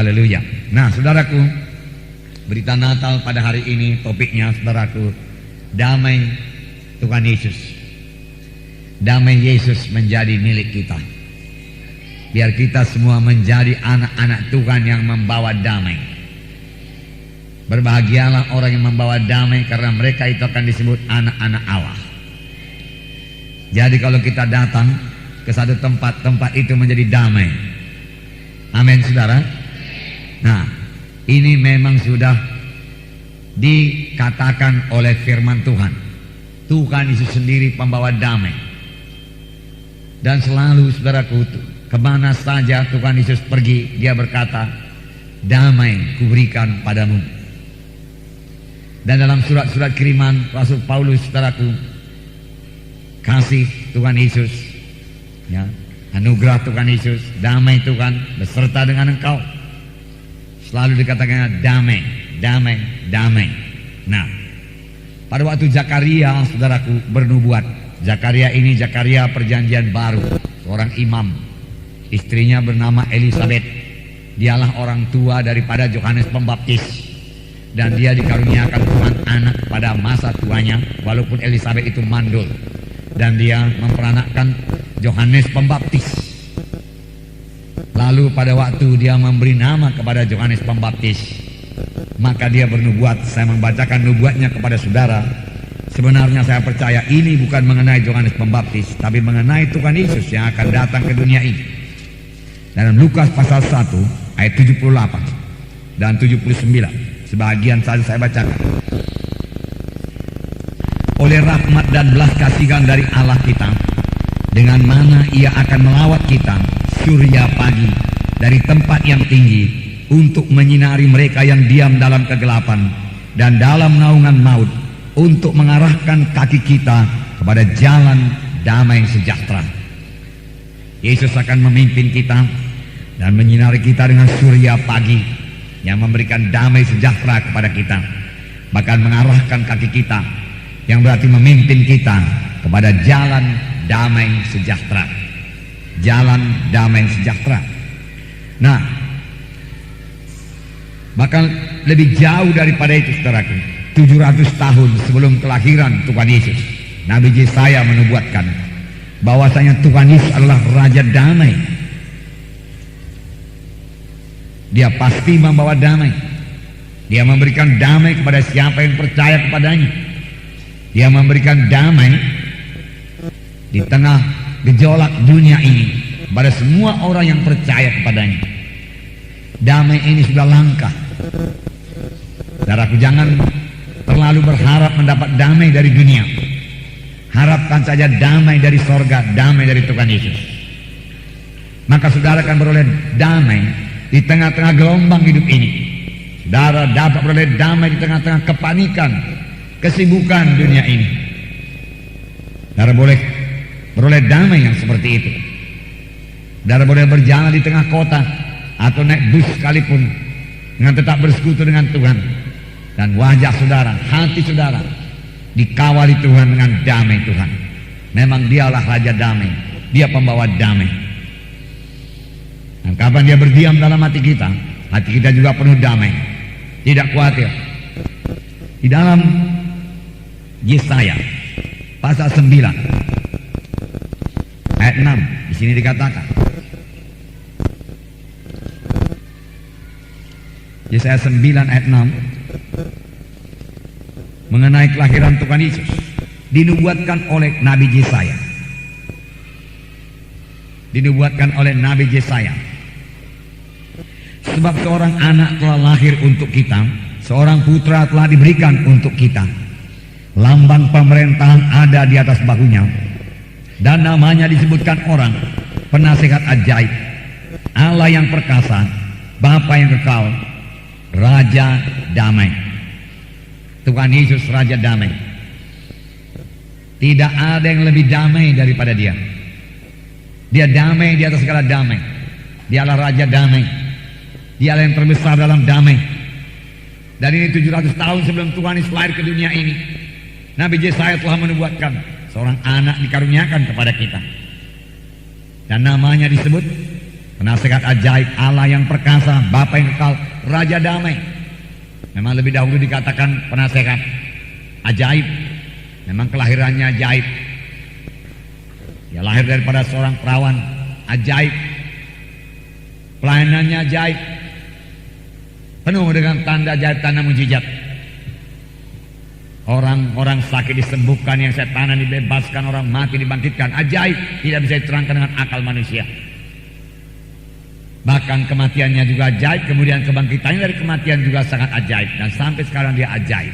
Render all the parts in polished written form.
Haleluya. Nah, saudaraku, berita Natal pada hari ini topiknya, saudaraku, damai Tuhan Yesus. Damai Yesus menjadi milik kita. Biar kita semua menjadi anak-anak Tuhan yang membawa damai. Berbahagialah orang yang membawa damai, karena mereka itu akan disebut anak-anak Allah. Jadi kalau kita datang ke satu tempat, tempat itu menjadi damai. Amin, saudara. Nah, ini memang sudah dikatakan oleh firman Tuhan. Tuhan Yesus sendiri pembawa damai. Dan selalu, saudaraku, kemana saja Tuhan Yesus pergi, dia berkata, damai kuberikan padamu. Dan dalam surat-surat kiriman Rasul Paulus, saudaraku, kasih Tuhan Yesus, ya, anugerah Tuhan Yesus, damai Tuhan beserta dengan engkau. Selalu dikatakan damai, damai, damai. Nah, pada waktu Zakaria, saudaraku, bernubuat. Zakaria ini Zakaria perjanjian baru, seorang imam. Istrinya bernama Elisabeth. Dialah orang tua daripada Yohanes Pembaptis. Dan dia dikaruniakan Tuhan anak pada masa tuanya, walaupun Elisabeth itu mandul. Dan dia memperanakkan Yohanes Pembaptis. Lalu pada waktu dia memberi nama kepada Yohanes Pembaptis, maka dia bernubuat. Saya membacakan nubuatnya kepada saudara. Sebenarnya saya percaya ini bukan mengenai Yohanes Pembaptis, tapi mengenai Tuhan Yesus yang akan datang ke dunia ini. Dalam Lukas pasal 1 ayat 78 dan 79. Sebagian saja saya bacakan. Oleh rahmat dan belas kasihan dari Allah kita, dengan mana ia akan melawat kita surya pagi dari tempat yang tinggi, untuk menyinari mereka yang diam dalam kegelapan dan dalam naungan maut, untuk mengarahkan kaki kita kepada jalan damai sejahtera. Yesus akan memimpin kita dan menyinari kita dengan surya pagi yang memberikan damai sejahtera kepada kita, bahkan mengarahkan kaki kita, yang berarti memimpin kita kepada jalan damai sejahtera. Jalan damai sejahtera. Nah, bahkan lebih jauh daripada itu, saudaraku, 700 tahun sebelum kelahiran Tuhan Yesus, Nabi Yesaya menubuatkan bahwasanya Tuhan Yesus adalah Raja Damai. Dia pasti membawa damai. Dia memberikan damai kepada siapa yang percaya kepadanya. Dia memberikan damai di tengah gejolak dunia ini kepada semua orang yang percaya kepadanya. Damai ini sudah langka. Saudaraku, jangan terlalu berharap mendapat damai dari dunia. Harapkan saja damai dari sorga, damai dari Tuhan Yesus. Maka saudara akan beroleh damai di tengah-tengah gelombang hidup ini. Saudara dapat beroleh damai di tengah-tengah kepanikan, kesibukan dunia ini. Saudara boleh beroleh damai yang seperti itu. Saudara boleh berjalan di tengah kota atau naik bus sekalipun dengan tetap bersekutu dengan Tuhan. Dan wajah saudara, hati saudara dikawali Tuhan dengan damai Tuhan. Memang dialah Raja Damai. Dia pembawa damai. Dan kapan dia berdiam dalam hati kita juga penuh damai. Tidak khawatir. Di dalam Yesaya pasal 9 ayat 6 di sini dikatakan. Yesaya 9 ayat 6 mengenai kelahiran Tuhan Yesus dinubuatkan oleh Nabi Yesaya. Dinubuatkan oleh Nabi Yesaya. Sebab seorang anak telah lahir untuk kita, seorang putra telah diberikan untuk kita. Lambang pemerintahan ada di atas bahunya, dan namanya disebutkan orang penasihat ajaib, Allah yang perkasa, Bapa yang kekal, Raja Damai. Tuhan Yesus Raja Damai. Tidak ada yang lebih damai daripada dia. Dia damai di atas segala damai. Dialah Raja Damai. Dialah yang terbesar dalam damai. Dan ini 700 tahun sebelum Tuhan Yesus lahir ke dunia ini, Nabi Yesaya telah menubuatkan seorang anak dikaruniakan kepada kita. Dan namanya disebut Penasehat ajaib, Allah yang perkasa, Bapa yang kekal, Raja damai. Memang lebih dahulu dikatakan penasehat ajaib. Memang kelahirannya ajaib. Dia lahir daripada seorang perawan ajaib. Pelayanannya ajaib. Penuh dengan tanda ajaib, tanda mujizat. Orang-orang sakit disembuhkan, yang setanan dibebaskan, orang mati dibangkitkan. Ajaib, tidak bisa diterangkan dengan akal manusia. Bahkan kematiannya juga ajaib, kemudian kebangkitannya dari kematian juga sangat ajaib. Dan sampai sekarang dia ajaib.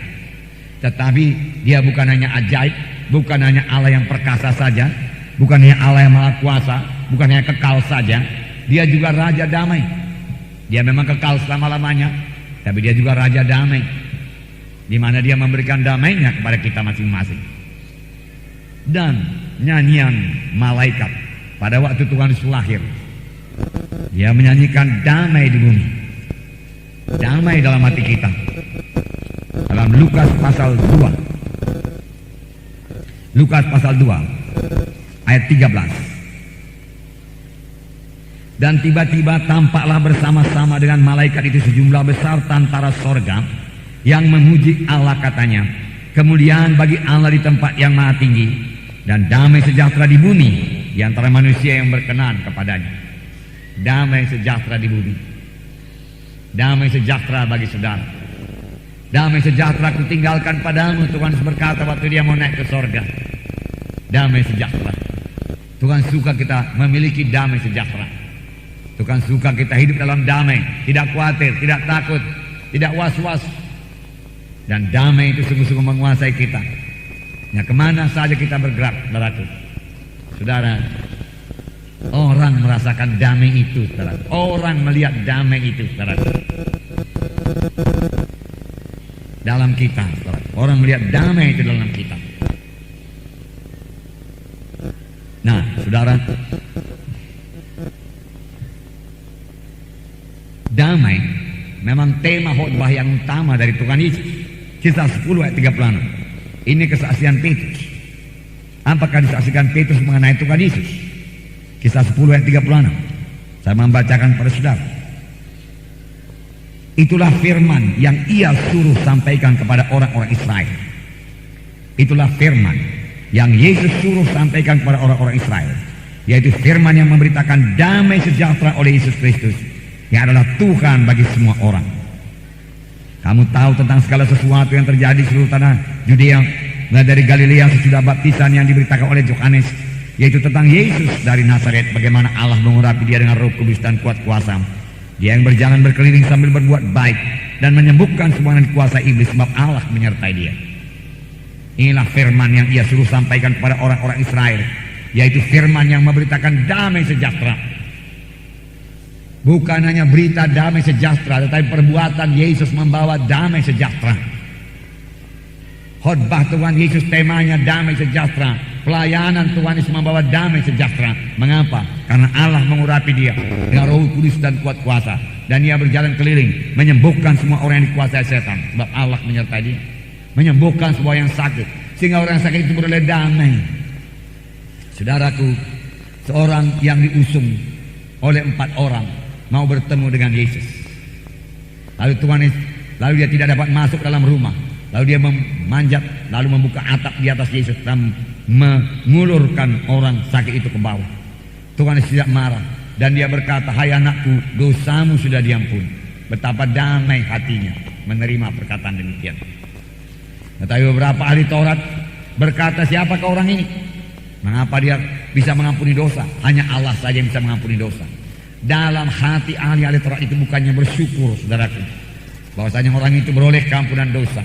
Tetapi dia bukan hanya ajaib, bukan hanya Allah yang perkasa saja, bukan hanya Allah yang maha kuasa, bukan hanya kekal saja. Dia juga Raja damai. Dia memang kekal selama-lamanya, tapi dia juga Raja damai, di mana dia memberikan damainya kepada kita masing-masing. Dan nyanyian malaikat pada waktu Tuhan Yesus lahir, dia menyanyikan damai di bumi, damai dalam hati kita. Dalam Lukas pasal 2, Lukas pasal 2 ayat 13. Dan tiba-tiba tampaklah bersama-sama dengan malaikat itu sejumlah besar tentara sorga yang memuji Allah, katanya, kemuliaan bagi Allah di tempat yang maha tinggi, dan damai sejahtera di bumi di antara manusia yang berkenan kepadanya. Damai sejahtera di bumi, damai sejahtera bagi saudara. Damai sejahtera aku tinggalkan padamu, Tuhan berkata waktu dia mau naik ke sorga. Damai sejahtera. Tuhan suka kita memiliki damai sejahtera. Tuhan suka kita hidup dalam damai, tidak khawatir, tidak takut, tidak was-was. Dan damai itu sungguh-sungguh menguasai kita. Ya, kemana saja kita bergerak, saudaraku. Saudara, orang merasakan damai itu, saudara. Orang melihat damai itu, saudara. Dalam kita, saudara. Orang melihat damai itu dalam kita. Nah, saudara, damai memang tema khotbah yang utama dari Tuhan Yesus. Kisah 10 ayat 36. Ini kesaksian Petrus. Apakah disaksikan Petrus mengenai Tuhan Yesus? Kisah 10 ayat 36. Saya membacakan pada saudara. Itulah firman yang ia suruh sampaikan kepada orang-orang Israel. Itulah firman yang Yesus suruh sampaikan kepada orang-orang Israel, yaitu firman yang memberitakan damai sejahtera oleh Yesus Kristus, yang adalah Tuhan bagi semua orang. Kamu tahu tentang segala sesuatu yang terjadi di seluruh tanah Yudea, mulai dari Galilea sesudah baptisan yang diberitakan oleh Yohanes, yaitu tentang Yesus dari Nazaret, bagaimana Allah mengurapi dia dengan Roh Kudus dan kuat kuasa. Dia yang berjalan berkeliling sambil berbuat baik dan menyembuhkan semua yang dikuasai iblis, sebab Allah menyertai dia. Inilah firman yang ia suruh sampaikan kepada orang-orang Israel, yaitu firman yang memberitakan damai sejahtera. Bukan hanya berita damai sejahtera, tetapi perbuatan Yesus membawa damai sejahtera. Khotbah Tuhan Yesus temanya damai sejahtera. Pelayanan Tuhan Yesus membawa damai sejahtera. Mengapa? Karena Allah mengurapi dia dengan Roh Kudus dan kuat kuasa, dan dia berjalan keliling menyembuhkan semua orang yang dikuasai setan, sebab Allah menyertai dia. Menyembuhkan semua yang sakit, sehingga orang yang sakit itu beroleh damai. Saudaraku, seorang yang diusung oleh 4 orang mau bertemu dengan Yesus. Lalu dia tidak dapat masuk dalam rumah. Lalu dia memanjat, lalu membuka atap di atas Yesus dan mengulurkan orang sakit itu ke bawah. Tuhan Yesus tidak marah, dan dia berkata, "Hai anakku, dosamu sudah diampuni." Betapa damai hatinya menerima perkataan demikian. Tetapi beberapa ahli Taurat berkata, "Siapakah orang ini? Mengapa dia bisa mengampuni dosa? Hanya Allah saja yang bisa mengampuni dosa." Dalam hati ahli-ahli Taurat itu bukannya bersyukur, saudaraku, bahwasanya orang itu beroleh keampunan dosa.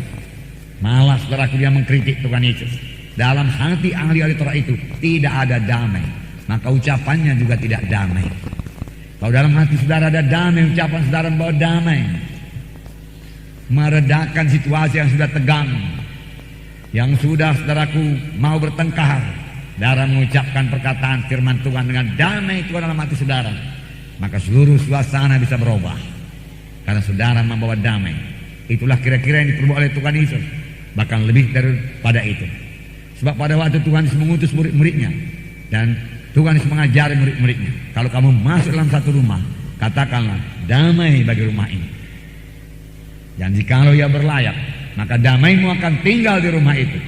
Malah, saudaraku, dia mengkritik Tuhan Yesus. Dalam hati ahli-ahli Taurat itu tidak ada damai, maka ucapannya juga tidak damai. Kalau dalam hati saudara ada damai, ucapan saudara membawa damai, meredakan situasi yang sudah tegang, yang sudah, saudaraku, mau bertengkar. Saudara mengucapkan perkataan firman Tuhan dengan damai Tuhan dalam hati saudara, maka seluruh suasana bisa berubah karena saudara membawa damai. Itulah kira-kira yang diperbuat oleh Tuhan Yesus, bahkan lebih daripada itu. Sebab pada waktu Tuhan Yesus mengutus murid-muridnya dan Tuhan Yesus mengajari murid-muridnya, kalau kamu masuk dalam satu rumah, katakanlah damai bagi rumah ini. Dan jikalau ia berlayak, maka damaimu akan tinggal di rumah itu.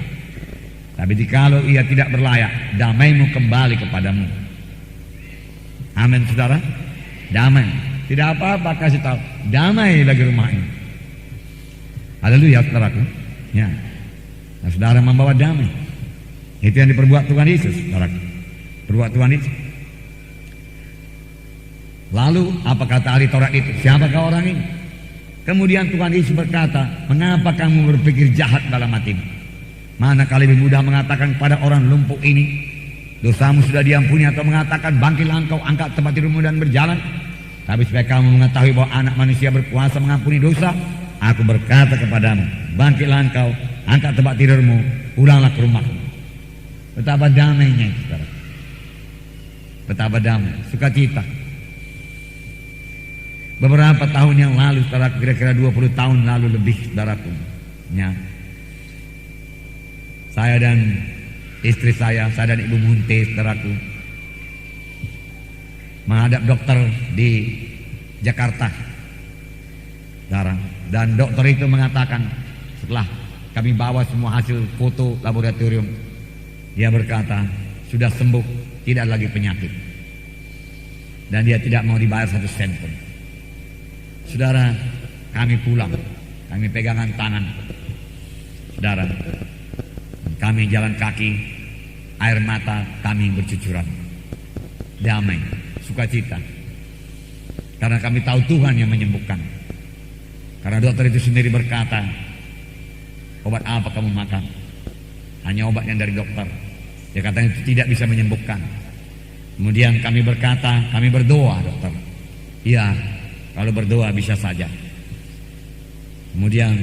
Tapi jikalau ia tidak berlayak, damaimu kembali kepadamu. Amin saudara. Damai. Tidak apa-apa, kasih tahu damai bagi rumah ini. Haleluya saudaraku. Ya. Nah, saudara membawa damai. Itu yang diperbuat Tuhan Yesus, saudaraku. Perbuat Tuhan Yesus. Lalu apa kata ahli Taurat itu? Siapakah orang ini? Kemudian Tuhan Yesus berkata, mengapa kamu berpikir jahat dalam hatimu? Manakala lebih mudah mengatakan kepada orang lumpuh ini, dosamu sudah diampuni, atau mengatakan bangkitlah engkau, angkat tempat tidurmu dan berjalan. Tapi supaya kamu mengetahui bahwa anak manusia berkuasa mengampuni dosa, aku berkata kepadamu, bangkitlah engkau, angkat tempat tidurmu, pulanglah ke rumahmu. Betapa damainya, saudara. Betapa damai, sukacita. Beberapa tahun yang lalu, saudara, kira-kira 20 tahun lalu lebih, saudaraku, ya, saya dan istri saya dan Ibu Munte, saudaraku, menghadap dokter di Jakarta, saudara. Dan dokter itu mengatakan, setelah kami bawa semua hasil foto laboratorium, dia berkata, sudah sembuh, tidak lagi penyakit. Dan dia tidak mau dibayar 1 sen pun. Saudara, kami pulang, kami pegangan tangan, saudara, kami jalan kaki, air mata kami bercucuran. Damai, sukacita. Karena kami tahu Tuhan yang menyembuhkan. Karena dokter itu sendiri berkata, obat apa kamu makan? Hanya obat yang dari dokter. Dia katanya itu tidak bisa menyembuhkan. Kemudian kami berkata, kami berdoa, dokter. Iya, kalau berdoa bisa saja. Kemudian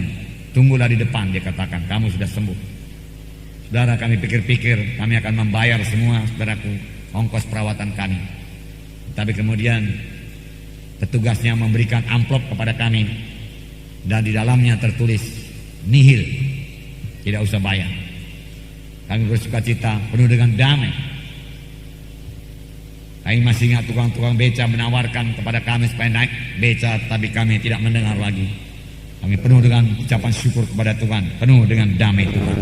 tunggulah di depan, dia katakan, kamu sudah sembuh. Saudara, kami pikir-pikir kami akan membayar semua, saudaraku, ongkos perawatan kami. Tapi kemudian petugasnya memberikan amplop kepada kami, dan di dalamnya tertulis nihil, tidak usah bayar. Kami bersukacita, penuh dengan damai. Kami masih ingat tukang-tukang beca menawarkan kepada kami supaya naik beca, tapi kami tidak mendengar lagi. Kami penuh dengan ucapan syukur kepada Tuhan, penuh dengan damai Tuhan.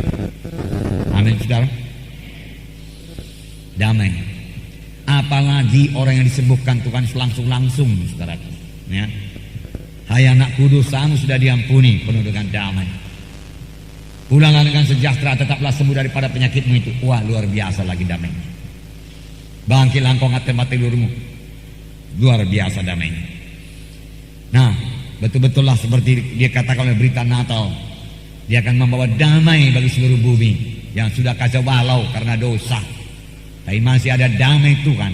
Amin, saudara. Damai. Apalagi orang yang disembuhkan Tuhan langsung-langsung, saudara. Ya. Hai anak kudus, dosamu sudah diampuni, penuh dengan damai. Pulanglah dengan sejahtera, tetaplah sembuh daripada penyakitmu itu. Wah, luar biasa lagi damainya. Bangkitlah engkau, angkat tempat tidurmu. Luar biasa damainya. Nah, betul-betullah seperti dia katakan oleh berita Natal, dia akan membawa damai bagi seluruh bumi yang sudah kacau balau karena dosa. Tapi masih ada damai Tuhan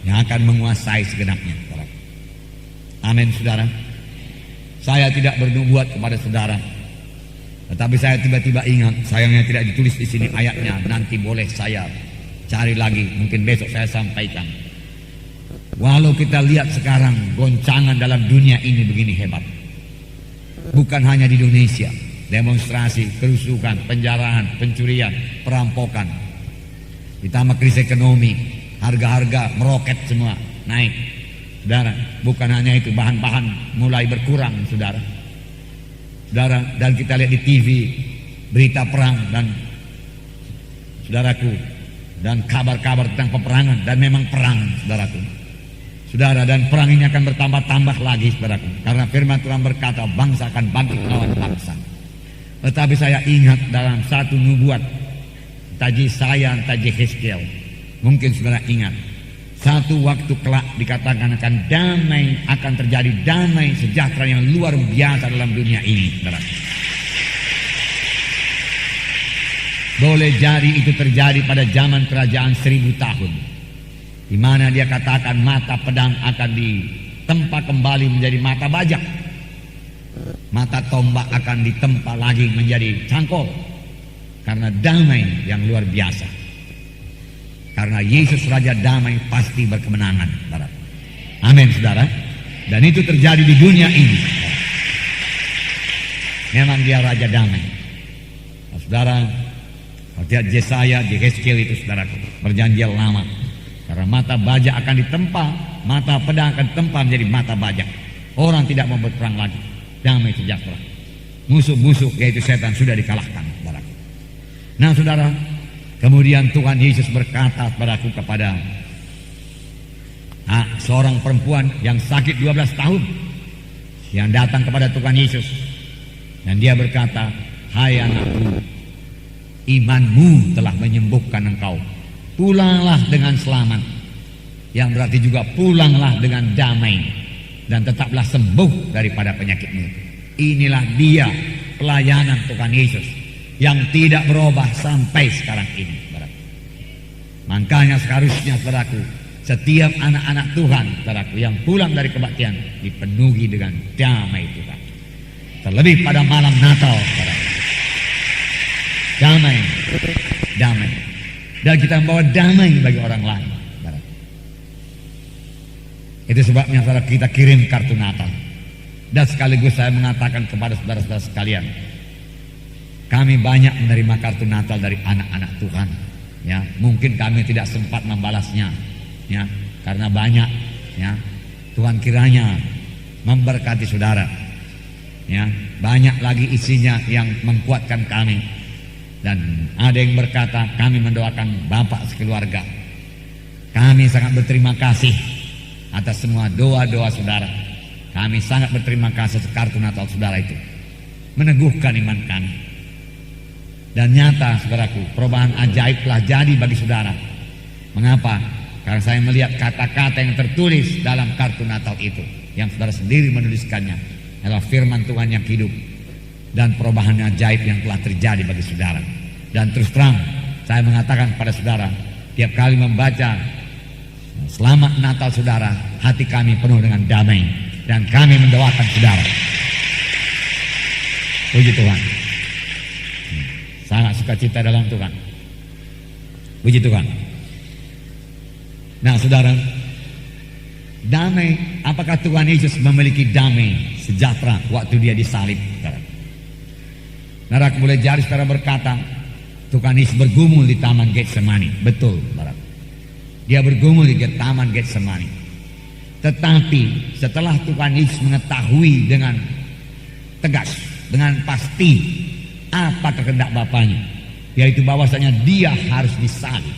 yang akan menguasai segenapnya. Amin, saudara. Saya tidak bernubuat kepada saudara, tetapi saya tiba-tiba ingat, sayangnya tidak ditulis di sini ayatnya. Nanti boleh saya cari lagi, mungkin besok saya sampaikan. Walau kita lihat sekarang goncangan dalam dunia ini begini hebat, bukan hanya di Indonesia, demonstrasi, kerusuhan, penjarahan, pencurian, perampokan, ditambah krisis ekonomi, harga-harga meroket semua, naik. Saudara, bukan hanya itu, bahan-bahan mulai berkurang, saudara. Saudara, dan kita lihat di TV berita perang dan saudaraku, dan kabar-kabar tentang peperangan, dan memang perang, saudaraku. Saudara, dan perang ini akan bertambah-tambah lagi, saudaraku, karena firman Tuhan berkata bangsa akan bangkit lawan bangsa. Tetapi saya ingat dalam satu nubuat, entah Yesaya, entah Yehezkiel, mungkin saudara ingat, satu waktu kelak dikatakan akan damai, akan terjadi damai sejahtera yang luar biasa dalam dunia ini, saudara. Boleh jadi itu terjadi pada zaman kerajaan 1000 tahun, di mana dia katakan mata pedang akan ditempa kembali menjadi mata bajak, mata tombak akan ditempa lagi menjadi cangkol, karena damai yang luar biasa. Karena Yesus Raja Damai pasti berkemenangan, saudara. Amin, saudara. Dan itu terjadi di dunia ini. Memang dia Raja Damai. Nah, saudara, lihat Yesaya, Yehezkiel itu, saudara, perjanjian lama. Karena mata bajak akan ditempa, mata pedang akan ditempa menjadi mata bajak. Orang tidak mau berperang lagi. Damai sejahtera. Musuh-musuh yaitu setan sudah dikalahkan, saudaraku. Nah, saudara, kemudian Tuhan Yesus berkata kepada seorang perempuan yang sakit 12 tahun yang datang kepada Tuhan Yesus, dan dia berkata, "Hai anakku, imanmu telah menyembuhkan engkau. Pulanglah dengan selamat." Yang berarti juga pulanglah dengan damai dan tetaplah sembuh daripada penyakitmu. Inilah dia pelayanan Tuhan Yesus yang tidak berubah sampai sekarang ini. Makanya seharusnya, saudaraku, setiap anak-anak Tuhan, saudaraku, yang pulang dari kebaktian dipenuhi dengan damai Tuhan. Terlebih pada malam Natal, saudaraku. Damai, damai. Dan kita membawa damai bagi orang lain, saudaraku. Itu sebabnya, saudara, kita kirim kartu Natal. Dan sekaligus saya mengatakan kepada saudara-saudara sekalian, kami banyak menerima kartu Natal dari anak-anak Tuhan. Ya, mungkin kami tidak sempat membalasnya, ya, karena banyak. Ya, Tuhan kiranya memberkati saudara. Ya, banyak lagi isinya yang menguatkan kami. Dan ada yang berkata, kami mendoakan Bapak sekeluarga. Kami sangat berterima kasih atas semua doa-doa saudara. Kami sangat berterima kasih atas kartu Natal saudara itu. Meneguhkan iman kami. Dan nyata, saudaraku, perubahan ajaib telah jadi bagi saudara. Mengapa? Karena saya melihat kata-kata yang tertulis dalam kartu Natal itu, yang saudara sendiri menuliskannya, adalah firman Tuhan yang hidup. Dan perubahan ajaib yang telah terjadi bagi saudara. Dan terus terang, saya mengatakan kepada saudara, tiap kali membaca Selamat Natal saudara, hati kami penuh dengan damai. Dan kami mendoakan saudara. Puji Tuhan. Sangat sukacita dalam Tuhan. Puji Tuhan. Nah, saudara, damai, apakah Tuhan Yesus memiliki damai sejahtera waktu dia disalib? Saudara, boleh jadi saudara berkata, Tuhan Yesus bergumul di Taman Getsemani. Betul, saudara. Dia bergumul di Taman Getsemani. Tetapi setelah Tuhan Yesus mengetahui dengan tegas, dengan pasti apa kehendak Bapaknya, yaitu bahwasanya dia harus disalib,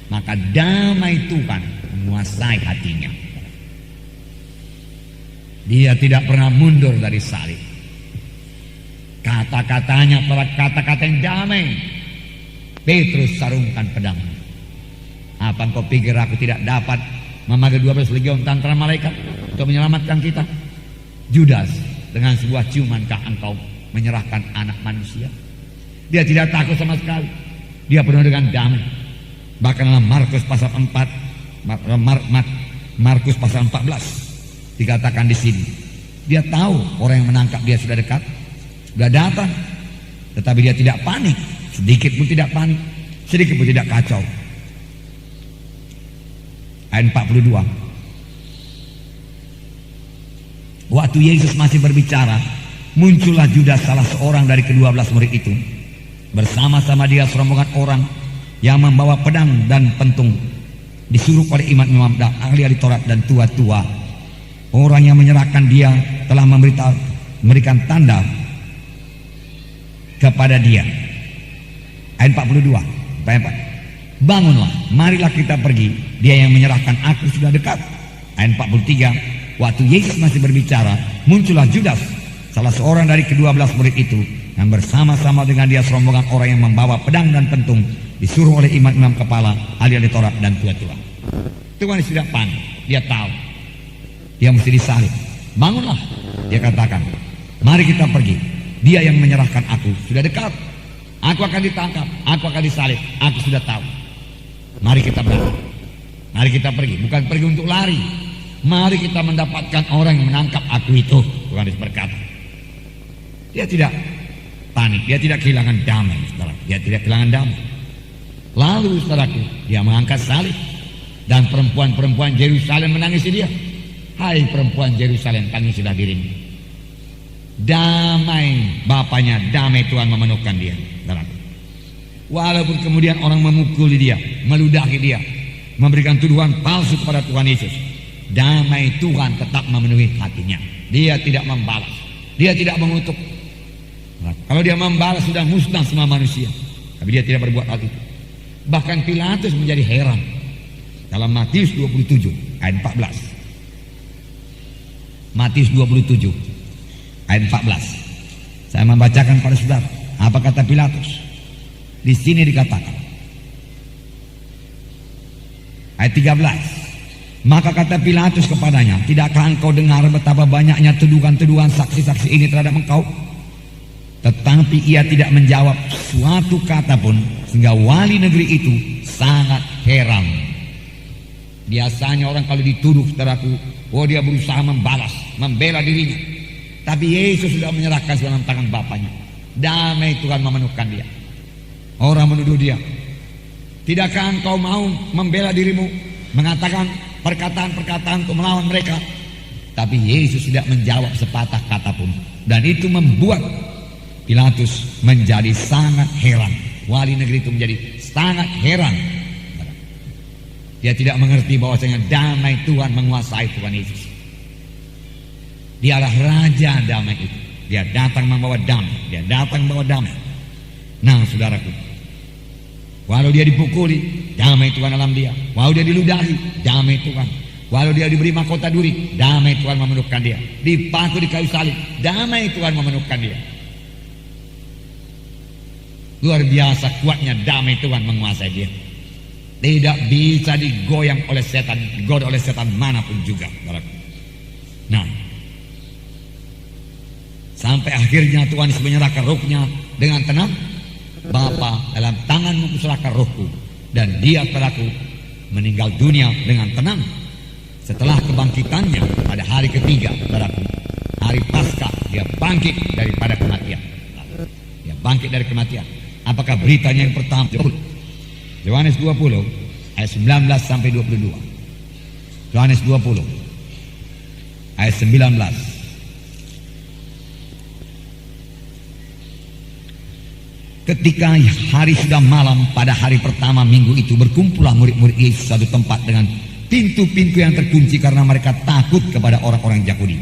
maka damai Tuhan menguasai hatinya. Dia tidak pernah mundur dari salib. Kata-katanya adalah kata-kata yang damai. Petrus, sarungkan pedangmu. Apa engkau pikir aku tidak dapat memanggil 12 legion tentara malaikat untuk menyelamatkan kita? Judas, dengan sebuah ciumankah engkau menyerahkan anak manusia? Dia tidak takut sama sekali. Dia penuh dengan damai. Bahkan dalam Markus pasal 4, Markus pasal 14 dikatakan di sini, dia tahu orang yang menangkap dia sudah dekat, sudah datang, tetapi dia tidak panik, sedikit pun tidak panik, sedikit pun tidak kacau. Ayat 42. Waktu Yesus masih berbicara, muncullah Judas, salah seorang dari ke-12 murid itu. Bersama-sama dia serombongan orang yang membawa pedang dan pentung, disuruh oleh imam-imam dan ahli-ahli Taurat dan tua-tua. Orang yang menyerahkan dia telah memberikan tanda kepada dia. Ayat 42. Ayat 4. Bangunlah, marilah kita pergi. Dia yang menyerahkan aku sudah dekat. Ayat 43. Waktu Yesus masih berbicara, muncullah Judas, salah seorang dari ke-12 murid itu, yang bersama-sama dengan dia serombongan orang yang membawa pedang dan pentung, disuruh oleh imam-imam kepala, ahli-ahli Taurat dan tua-tua. Tuhan tidak panik, dia tahu dia mesti disalib. Bangunlah, dia katakan, mari kita pergi. Dia yang menyerahkan aku sudah dekat. Aku akan ditangkap, aku akan disalib, aku sudah tahu. Mari kita berangkat. Mari kita pergi, bukan pergi untuk lari. Mari kita mendapatkan orang yang menangkap aku itu. Tuhan Yesus berkata. Dia tidak panik, dia tidak kehilangan damai, saudara. Dia tidak kehilangan damai. Lalu, saudaraku, dia mengangkat salib, dan perempuan-perempuan Yerusalem menangisi dia. Hai perempuan Yerusalem, tangisilah dirimu. Damai Bapaknya, damai Tuhan memenuhkan dia, saudaraku. Walaupun kemudian orang memukuli dia, meludahi dia, memberikan tuduhan palsu kepada Tuhan Yesus, damai Tuhan tetap memenuhi hatinya. Dia tidak membalas, dia tidak mengutuk. Kalau dia membalas sudah musnah semua manusia, tapi dia tidak berbuat hal itu. Bahkan Pilatus menjadi heran dalam Matius 27 ayat 14. Matius 27 ayat 14. Saya membacakan pada saudara apa kata Pilatus. Di sini dikatakan ayat 13. Maka kata Pilatus kepadanya, tidakkah engkau dengar betapa banyaknya tuduhan-tuduhan saksi-saksi ini terhadap engkau? Tetapi ia tidak menjawab suatu kata pun, sehingga wali negeri itu sangat heran. Biasanya orang kalau dituduh, saudaraku, dia berusaha membalas, membela dirinya. Tapi Yesus sudah menyerahkan dalam tangan Bapaknya. Damai Tuhan memenuhkan dia. Orang menuduh dia, tidakkah engkau mau membela dirimu, mengatakan perkataan-perkataan untuk melawan mereka? Tapi Yesus tidak menjawab sepatah kata pun. Dan itu membuat Pilatus menjadi sangat heran. Wali negeri itu menjadi sangat heran. Dia tidak mengerti bahwasanya damai Tuhan menguasai Tuhan Yesus. Dialah raja damai itu. Dia datang membawa damai. Dia datang membawa damai. Nah, saudaraku, walau dia dipukuli, damai Tuhan dalam dia. Walau dia diludahi, damai Tuhan. Walau dia diberi mahkota duri, damai Tuhan memenuhkan dia. Dipaku di kayu salib, damai Tuhan memenuhkan dia. Luar biasa kuatnya damai Tuhan menguasai dia. Tidak bisa digoyang oleh setan, digoda oleh setan manapun juga. Nah, sampai akhirnya Tuhan Yesus menyerahkan rohnya dengan tenang. Bapa, dalam tanganmu kuserahkan rohku. Dan dia pelaku meninggal dunia dengan tenang. Setelah kebangkitannya pada hari ketiga, hari Paskah, dia bangkit daripada kematian. Dia bangkit dari kematian. Apakah beritanya yang pertama? Yohanes 20 ayat 19 sampai 22. Yohanes 20 ayat 19. Ketika hari sudah malam pada hari pertama minggu itu, berkumpullah murid-murid Yesus satu tempat dengan pintu-pintu yang terkunci karena mereka takut kepada orang-orang Yahudi.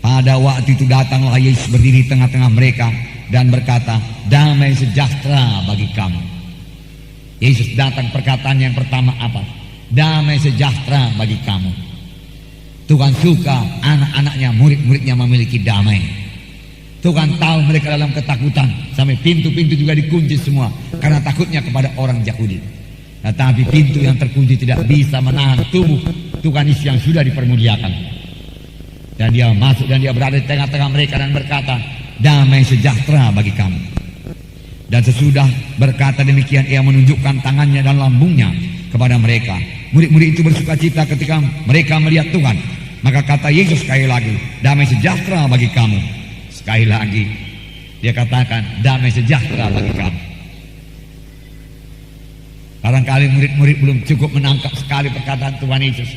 Pada waktu itu datanglah Yesus berdiri di tengah-tengah mereka dan berkata, damai sejahtera bagi kamu. Yesus datang, perkataan yang pertama apa? Damai sejahtera bagi kamu. Tuhan suka anak-anaknya, murid-muridnya memiliki damai. Tuhan tahu mereka dalam ketakutan, sampai pintu-pintu juga dikunci semua karena takutnya kepada orang Yahudi. Tetapi pintu yang terkunci tidak bisa menahan tubuh Tuhan Yesus yang sudah dipermuliakan. Dan dia masuk dan dia berada di tengah-tengah mereka dan berkata, damai sejahtera bagi kamu. Dan sesudah berkata demikian, ia menunjukkan tangannya dan lambungnya kepada mereka. Murid-murid itu bersukacita ketika mereka melihat Tuhan. Maka kata Yesus sekali lagi, damai sejahtera bagi kamu. Sekali lagi dia katakan, damai sejahtera bagi kamu. Barangkali murid-murid belum cukup menangkap sekali perkataan Tuhan Yesus.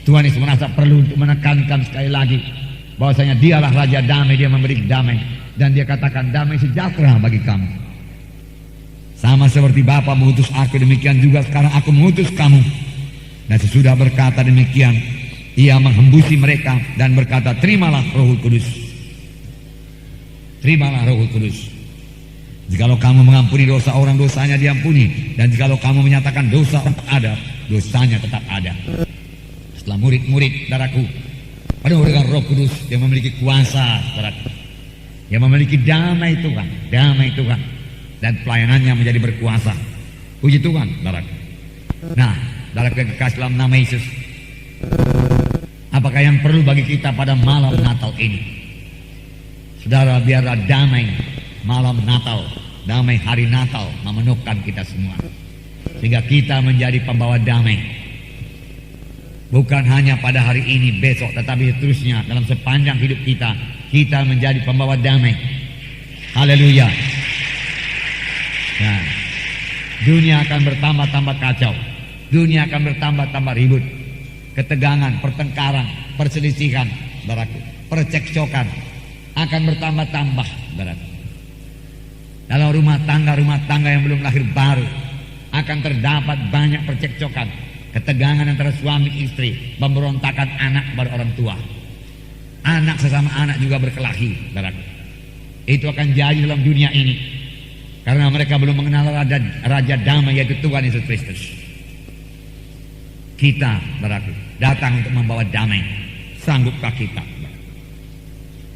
Tuhan Yesus merasa perlu untuk menekankan sekali lagi bahwasanya dialah Raja Damai, dia memberi damai. Dan dia katakan, damai sejahtera bagi kamu. Sama seperti Bapa mengutus aku, demikian juga sekarang aku mengutus kamu. Dan sesudah berkata demikian, ia menghembusi mereka dan berkata, terimalah Roh Kudus. Terimalah Roh Kudus. Jikalau kamu mengampuni dosa orang, dosanya diampuni. Dan jikalau kamu menyatakan dosa tetap ada, dosanya tetap ada. Setelah murid-murid, saudaraku, penuh dengan Roh Kudus yang memiliki kuasa, saudaraku, yang memiliki damai Tuhan, dan pelayanannya menjadi berkuasa. Puji Tuhan, saudaraku. Nah, saudaraku yang kekasih dalam nama Yesus, apakah yang perlu bagi kita pada malam Natal ini? Saudara, biarlah damai malam Natal, damai hari Natal memenuhkan kita semua, sehingga kita menjadi pembawa damai. Bukan hanya pada hari ini, besok, tetapi seterusnya dalam sepanjang hidup kita, kita menjadi pembawa damai. Haleluya. Nah, dunia akan bertambah-tambah kacau, dunia akan bertambah-tambah ribut, ketegangan, pertengkaran, perselisihan, saudaraku, percekcokan akan bertambah-tambah, saudaraku. Dalam rumah tangga yang belum lahir baru akan terdapat banyak percekcokan, ketegangan antara suami istri, pemberontakan anak kepada orang tua, anak sesama anak juga berkelahi, saudaraku. Itu akan jadi dalam dunia ini karena mereka belum mengenal Raja Damai, yaitu Tuhan Yesus Kristus. Kita, saudaraku, datang untuk membawa damai. Sanggupkah kita?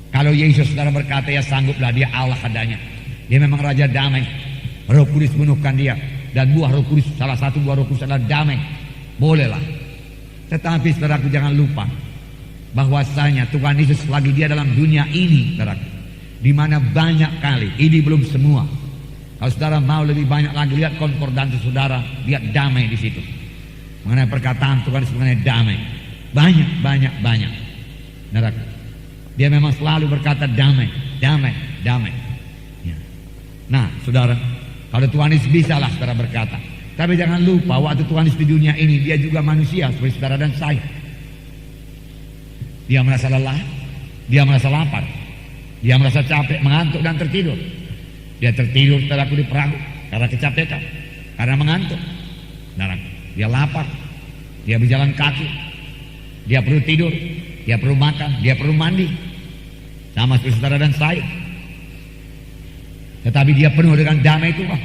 Kalau Yesus, saudara, berkata ya sangguplah, dia Allah adanya, dia memang Raja Damai. Roh Kudus menuhkan dia, dan buah Roh Kudus, salah satu buah Roh Kudus adalah damai. Bolehlah. Tetapi saudaraku, jangan lupa bahwasanya Tuhan Yesus lagi dia dalam dunia ini, saudaraku, di mana banyak kali, ini belum semua. Kalau saudara mau lebih banyak lagi, lihat konkordansi saudara, lihat damai di situ. Mengenai perkataan Tuhan Yesus mengenai damai, banyak. Saudaraku, dia memang selalu berkata damai. Ya. Nah, saudara, kalau Tuhan Yesus bisa lah saudara berkata. Tapi jangan lupa waktu Tuhan Yesus di dunia ini, dia juga manusia seperti saudara dan saya. Dia merasa lelah, dia merasa lapar, dia merasa capek, mengantuk dan tertidur. Dia tertidur saudaraku di perahu karena kecapekan, karena mengantuk. Saudaraku, dia lapar, dia berjalan kaki, dia perlu tidur, dia perlu makan, dia perlu mandi, sama seperti saudara dan saya. Tetapi dia penuh dengan damai Tuhan.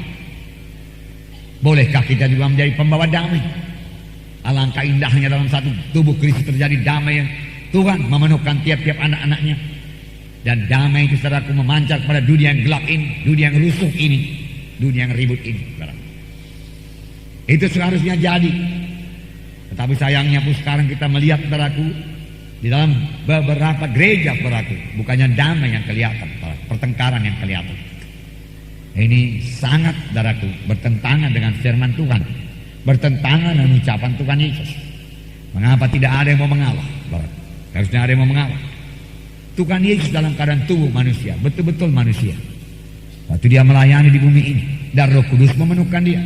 Bolehkah kita juga menjadi pembawa damai? Alangkah indahnya dalam satu tubuh Kristus terjadi damai yang Tuhan memenuhkan tiap-tiap anak-anaknya. Dan damai itu saudaraku memancar kepada dunia yang gelap ini, dunia yang rusuh ini, dunia yang ribut ini, saudara. Itu seharusnya jadi. Tetapi sayangnya pun sekarang kita melihat, saudaraku, di dalam beberapa gereja, saudaraku, bukannya damai yang kelihatan, pertengkaran yang kelihatan. Ini sangat, saudaraku, bertentangan dengan firman Tuhan, bertentangan dengan ucapan Tuhan Yesus. Mengapa tidak ada yang mau mengalah, saudaraku? Harusnya ada yang mau mengalah. Tuhan Yesus dalam keadaan tubuh manusia, betul-betul manusia. Waktu dia melayani di bumi ini, dan Roh Kudus memenuhkan dia.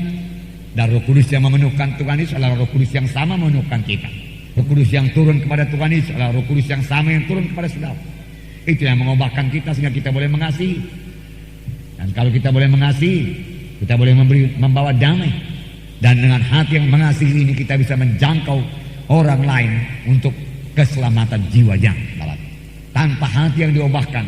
Dan Roh Kudus yang memenuhkan Tuhan Yesus adalah Roh Kudus yang sama memenuhkan kita. Roh Kudus yang turun kepada Tuhan Yesus adalah Roh Kudus yang sama yang turun kepada saudara. Itu yang mengubahkan kita sehingga kita boleh mengasihi. Dan kalau kita boleh mengasihi, kita boleh membawa damai. Dan dengan hati yang mengasihi ini kita bisa menjangkau orang lain untuk keselamatan jiwanya. Tanpa hati yang diubahkan,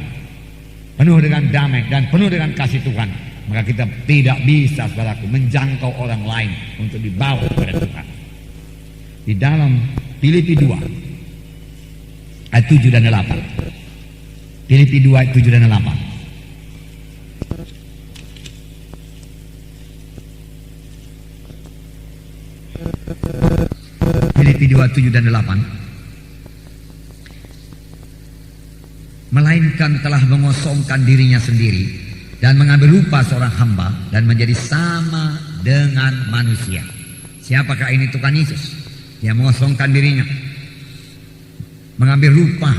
penuh dengan damai dan penuh dengan kasih Tuhan, maka kita tidak bisa, saudaraku, menjangkau orang lain untuk dibawa kepada Tuhan. Di dalam Filipi 2 ayat 7 dan 8. Filipi 2 ayat 7 dan 8. Filipi 2 7 dan 8. Melainkan telah mengosongkan dirinya sendiri dan mengambil rupa seorang hamba dan menjadi sama dengan manusia. Siapakah ini? Tuhan Yesus. Dia mengosongkan dirinya, mengambil rupa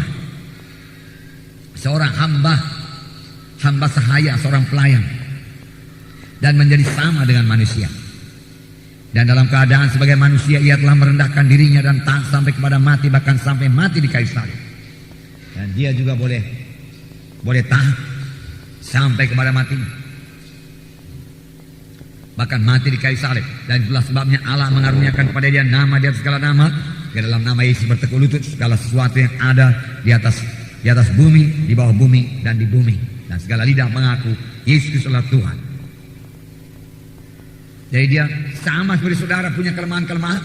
seorang hamba sahaya, seorang pelayan, dan menjadi sama dengan manusia. Dan dalam keadaan sebagai manusia ia telah merendahkan dirinya dan taat sampai kepada mati, bahkan sampai mati di kayu salib. Dan dia juga boleh tahan sampai kepada mati, bahkan mati di kayu salib. Dan itulah sebabnya Allah mengaruniakan kepada dia nama di atas segala nama. Di dalam nama Yesus bertekuk lutut segala sesuatu yang ada di atas bumi, di bawah bumi, dan di bumi. Dan segala lidah mengaku Yesus adalah Tuhan. Jadi dia sama seperti saudara, punya kelemahan-kelemahan,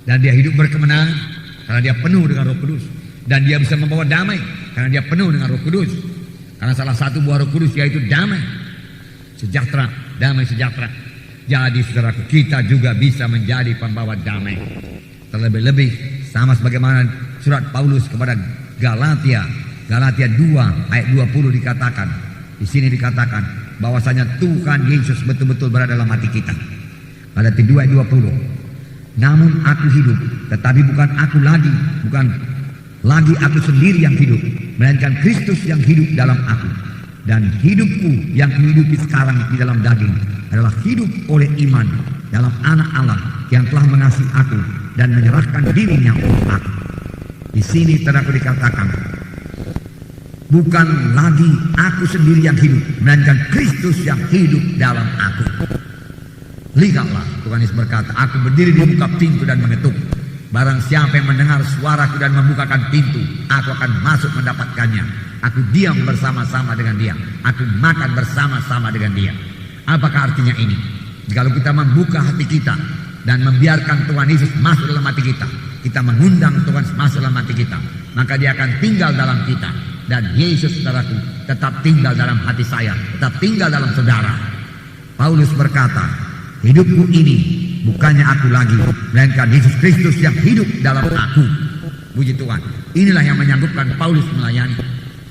dan dia hidup berkemenangan karena dia penuh dengan Roh Kudus. Dan dia bisa membawa damai karena dia penuh dengan Roh Kudus. Karena salah satu buah Roh Kudus yaitu damai, sejahtera, damai sejahtera. Jadi saudaraku, kita juga bisa menjadi pembawa damai. Terlebih-lebih sama sebagaimana surat Paulus kepada Galatia 2 ayat 20 dikatakan. Di sini dikatakan bahwasanya Tuhan Yesus betul-betul berada dalam hati kita. Galatia 2 ayat 20. Namun aku hidup, tetapi bukan lagi aku sendiri yang hidup, melainkan Kristus yang hidup dalam aku. Dan hidupku yang kuhidupi sekarang di dalam daging adalah hidup oleh iman dalam Anak Allah yang telah mengasihi aku dan menyerahkan dirinya untuk aku. Di sini saudaraku dikatakan, bukan lagi aku sendiri yang hidup, melainkan Kristus yang hidup dalam aku. Lihatlah, Tuhan Yesus berkata, aku berdiri di muka pintu dan mengetuk. Barang siapa yang mendengar suaraku dan membukakan pintu, aku akan masuk mendapatkannya. Aku diam bersama-sama dengan dia. Aku makan bersama-sama dengan dia. Apakah artinya ini? Kalau kita membuka hati kita dan membiarkan Tuhan Yesus masuk dalam hati kita, kita mengundang Tuhan masuk dalam hati kita, maka dia akan tinggal dalam kita. Dan Yesus, saudaraku, tetap tinggal dalam hati saya, tetap tinggal dalam saudara. Paulus berkata, hidupku ini bukannya aku lagi, melainkan Yesus Kristus yang hidup dalam aku. Puji Tuhan. Inilah yang menyanggupan Paulus melayani.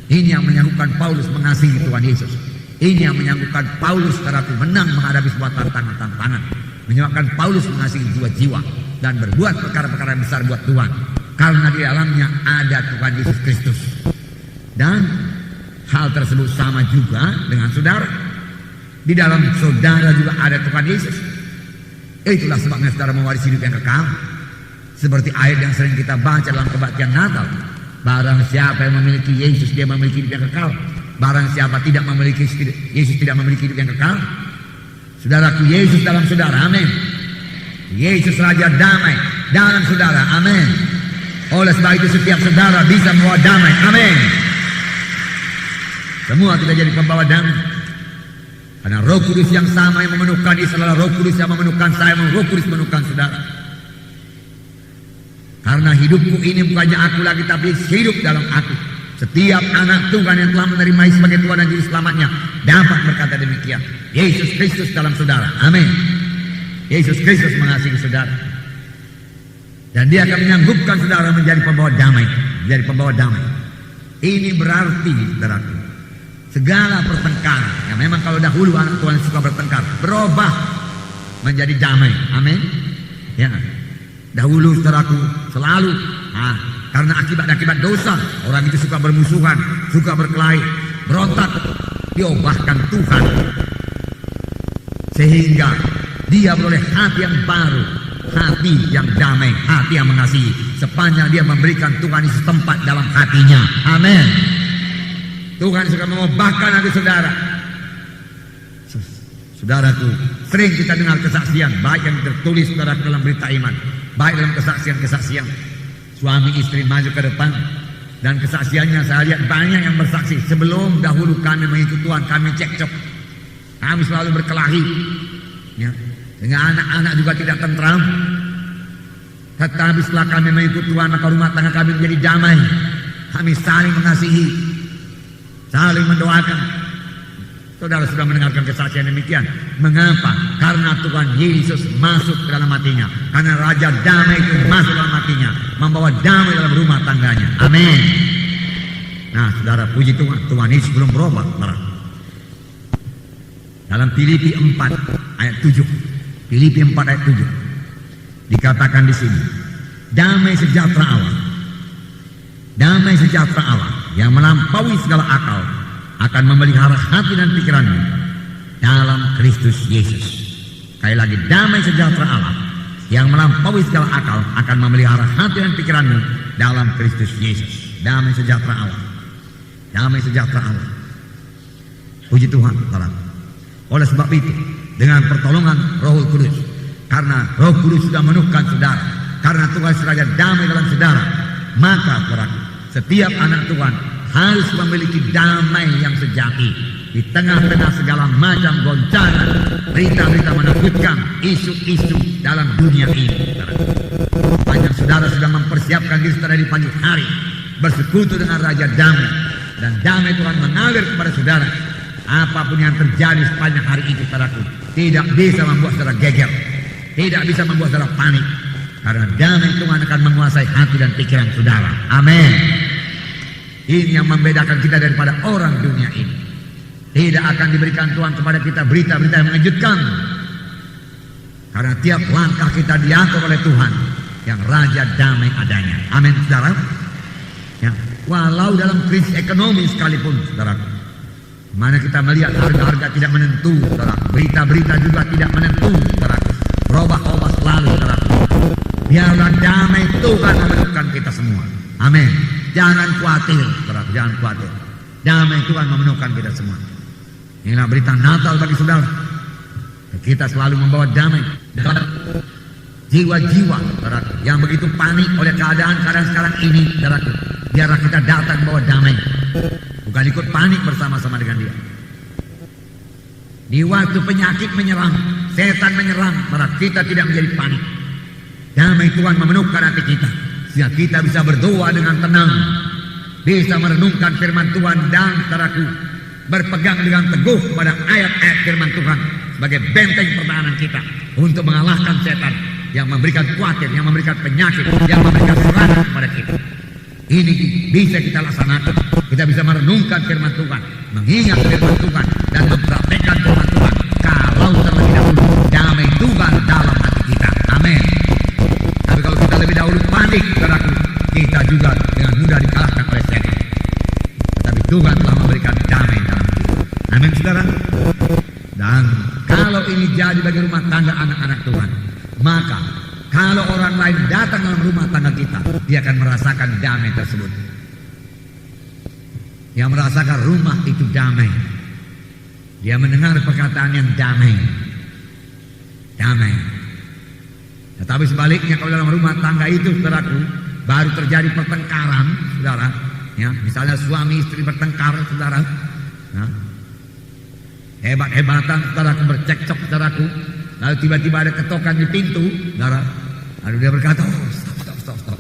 Ini yang menyanggupan Paulus mengasihi Tuhan Yesus. Ini yang menyanggupan Paulus, saudaraku, menang menghadapi sebuah tantangan-tantangan. Menyebabkan Paulus mengasihi jiwa-jiwa dan berbuat perkara-perkara yang besar buat Tuhan, karena di dalamnya ada Tuhan Yesus Kristus. Dan hal tersebut sama juga dengan saudara. Di dalam saudara juga ada Tuhan Yesus. Itulah sebabnya saudara mewarisi hidup yang kekal. Seperti ayat yang sering kita baca dalam kebaktian Natal. Barang siapa yang memiliki Yesus, dia memiliki hidup yang kekal. Barang siapa tidak memiliki Yesus, tidak memiliki hidup yang kekal. Saudaraku, Yesus dalam saudara, amin. Yesus Raja damai dalam saudara, amin. Oleh sebab itu setiap saudara bisa membawa damai, amin. Semua kita jadi pembawa damai. Karena Roh Kudus yang sama yang memenuhkan Israel, Roh Kudus yang memenuhkan saya, Roh Kudus memenuhkan saudara. Karena hidupku ini bukannya aku lagi, tapi hidup dalam aku. Setiap anak Tuhan yang telah menerima sebagai Tuhan dan Juru Selamatnya dapat berkata demikian. Yesus Kristus dalam saudara, amin. Yesus Kristus mengasihi saudara. Dan dia akan menyanggupkan saudara menjadi pembawa damai. Menjadi pembawa damai. Ini berarti, saudaraku, segala pertengkaran yang memang kalau dahulu anak Tuhan suka bertengkar, berubah menjadi damai, amin. Ya, dahulu saudaraku selalu karena akibat dosa orang itu suka bermusuhan, suka berkelahi, berontak. Diubahkan Tuhan sehingga dia beroleh hati yang baru, hati yang damai, hati yang mengasihi, sepanjang dia memberikan Tuhan Yesus tempat dalam hatinya, amin. Tuhan suka mengubahkan hati saudara. Saudaraku, sering kita dengar kesaksian, baik yang tertulis saudara dalam berita iman, baik dalam kesaksian-kesaksian suami istri maju ke depan, dan kesaksiannya saya lihat banyak yang bersaksi. Sebelum dahulu kami mengikut Tuhan, kami cekcok, kami selalu berkelahi, ya, dengan anak-anak juga tidak tentram. Tetapi setelah kami mengikut Tuhan, maka rumah tangga kami menjadi damai. Kami saling mengasihi, saling mendoakan. Saudara sudah mendengarkan kesaksian demikian. Mengapa? Karena Tuhan Yesus masuk ke dalam hatinya. Karena Raja Damai itu masuk dalam hatinya, membawa damai dalam rumah tangganya. Amin. Nah, saudara, puji Tuhan, Tuhan Yesus belum berubah. Dalam Filipi 4 ayat 7, Filipi 4 ayat 7 dikatakan di sini, damai sejahtera Allah, damai sejahtera Allah yang melampaui segala akal akan memelihara hati dan pikiranmu dalam Kristus Yesus. Sekali lagi, damai sejahtera Allah yang melampaui segala akal akan memelihara hati dan pikiranmu dalam Kristus Yesus. Damai sejahtera Allah, damai sejahtera Allah. Puji Tuhan, saudara. Oleh sebab itu, dengan pertolongan Roh Kudus, karena Roh Kudus sudah memenuhkan saudara, karena Tuhan Raja damai dalam saudara, maka saudaraku, setiap anak Tuhan harus memiliki damai yang sejati di tengah-tengah segala macam goncangan, berita-berita menakutkan, isu-isu dalam dunia ini. Banyak saudara sudah mempersiapkan diri saudara di pagi hari bersekutu dengan Raja Damai, dan damai Tuhan mengalir kepada saudara. Apapun yang terjadi sepanjang hari itu, saudaraku, tidak bisa membuat saudara geger, tidak bisa membuat saudara panik, karena damai Tuhan akan menguasai hati dan pikiran saudara. Amin. Ini yang membedakan kita daripada orang dunia ini. Tidak akan diberikan Tuhan kepada kita berita-berita yang mengejutkan, karena tiap langkah kita diatur oleh Tuhan yang Raja Damai adanya. Amin, saudara. Ya, walau dalam krisis ekonomi sekalipun, saudara, mana kita melihat harga-harga tidak menentu, saudara, berita-berita juga tidak menentu, saudara, berubah-ubah selalu, saudara. Biarlah damai Tuhan menemukan kita semua. Amin. Jangan khawatir, saudara, jangan khawatir. Damai Tuhan memenuhkan kita semua. Inilah berita Natal bagi saudara. Kita selalu membawa damai dalam jiwa-jiwa, saudaraku, yang begitu panik oleh keadaan sekarang ini, saudaraku. Biarlah kita datang bawa damai, bukan ikut panik bersama-sama dengan dia. Di waktu penyakit menyerang, setan menyerang, saudara, kita tidak menjadi panik. Damai Tuhan memenuhkan hati kita, sehingga kita bisa berdoa dengan tenang, bisa merenungkan firman Tuhan, dan saudaraku, berpegang dengan teguh pada ayat-ayat firman Tuhan sebagai benteng pertahanan kita untuk mengalahkan setan yang memberikan khawatir, yang memberikan penyakit, yang memberikan serangan kepada kita. Ini bisa kita laksanakan. Kita bisa merenungkan firman Tuhan, mengingat firman Tuhan, dan mempraktekkan firman Tuhan. Kalau terlebih dahulu damai Tuhan dalam hati kita. Amin. Tapi kalau kita lebih dahulu panik, saudaraku, kita juga dengan mudah dikalahkan oleh setan. Tapi Tuhan telah memberikan damai dalam kita. Amin, saudara. Dan kalau ini jadi bagi rumah tangga anak-anak Tuhan, maka kalau orang lain datang dalam rumah tangga kita, dia akan merasakan damai tersebut. Dia merasakan rumah itu damai. Dia mendengar perkataan yang damai. Damai. Tetapi sebaliknya, kalau dalam rumah tangga itu, saudaraku, baru terjadi pertengkaran, saudara, ya, misalnya suami istri bertengkar, saudara, ya, hebat-hebatan, saudaraku, bercekcok, saudaraku, lalu tiba-tiba ada ketokan di pintu, saudara, lalu dia berkata, oh, stop.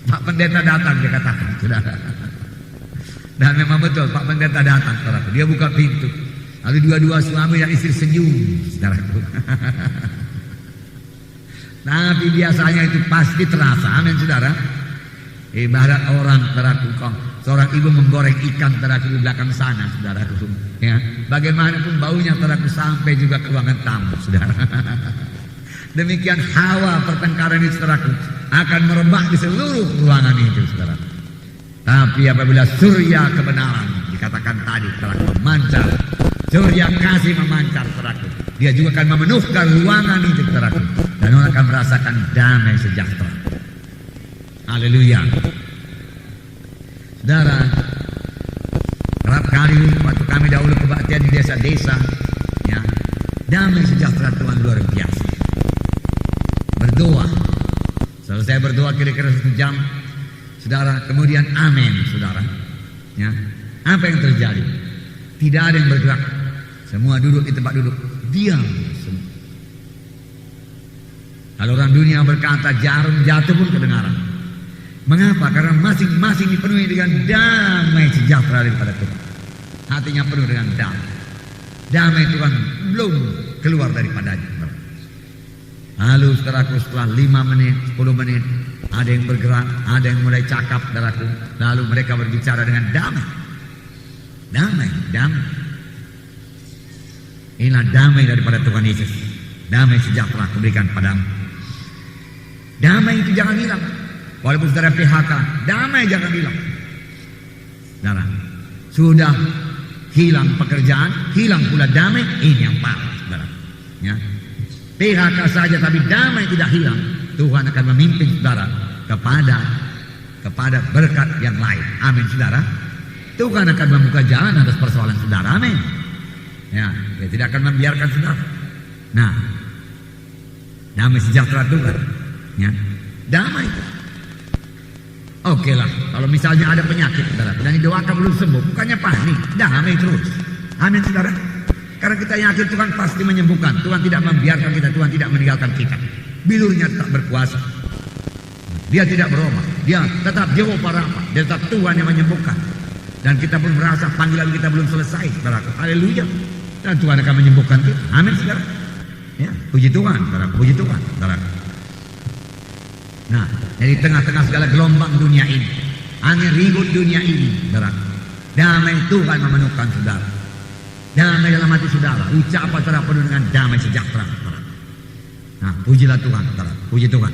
Pak Pendeta datang, dia katakan, saudara. Dan memang betul, Pak Pendeta datang, saudaraku, dia buka pintu, lalu dua-dua suami dan istri senyum, saudaraku. Tapi biasanya itu pasti terasa, amin, saudara. Ibarat orang, saudaraku, seorang ibu menggoreng ikan, saudaraku, di belakang sana, saudaraku, ya, bagaimanapun baunya, saudaraku, sampai juga ke ruangan tamu, saudara. Demikian hawa pertengkaran ini, saudaraku, akan merebak di seluruh ruangan itu, saudara. Tapi apabila surya kebenaran, dikatakan tadi, saudaraku, memancar, surya kasih memancar, saudaraku, dia juga akan memenuhkan ruangan itu, saudaraku, dan orang akan merasakan damai sejahtera. Haleluya. Saudara, kerap kali waktu kami dahulu kebaktian di desa-desa, ya, damai sejahtera Tuhan luar biasa. Berdoa, selesai berdoa kira-kira 1 jam, saudara, kemudian amin, saudara, ya, apa yang terjadi? Tidak ada yang bergerak, semua duduk di tempat duduk, diam semua. Kalau orang dunia berkata jarum jatuh pun kedengaran. Mengapa? Karena masing-masing dipenuhi dengan damai sejahtera daripada Tuhan. Hatinya penuh dengan damai. Damai Tuhan belum keluar daripadanya. Lalu saudaraku, setelah 5 menit, 10 menit, ada yang bergerak, ada yang mulai cakap, saudaraku. Lalu mereka berbicara dengan damai. Damai. Inilah damai daripada Tuhan Yesus. Damai sejahtera kuberikan padamu. Damai itu jangan hilang. Walaupun saudara PHK, damai jangan hilang. Saudara, sudah hilang pekerjaan, hilang pula damai, ini yang parah, saudara. Ya. PHK saja tapi damai tidak hilang, Tuhan akan memimpin saudara kepada berkat yang lain. Amin, saudara. Tuhan akan membuka jalan atas persoalan saudara. Amin. Ya, dia tidak akan membiarkan saudara. Nah, damai sejahtera Tuhan. Ya, damai. Oke lah, kalau misalnya ada penyakit, saudara, dan didoakan belum sembuh, bukannya panik, damai terus. Amin, saudara. Karena kita yakin Tuhan pasti menyembuhkan. Tuhan tidak membiarkan kita, Tuhan tidak meninggalkan kita. Bilurnya tetap berkuasa. Dia tidak berubah. Dia tetap Jehovah Rafa. Dia tetap Tuhan yang menyembuhkan. Dan kita pun merasa panggilan kita belum selesai, saudara. Haleluya. Dan Tuhan akan menyembuhkan kita. Amin, saudara. Ya, puji Tuhan, saudara. Puji Tuhan, saudara. Nah, dari tengah-tengah segala gelombang dunia ini, angin ribut dunia ini, saudara, damai Tuhan memenuhkan saudara. Damai dalam hati saudara, ucapan saudara penuh dengan damai sejahtera, saudara. Nah, pujilah Tuhan, saudara. Puji Tuhan.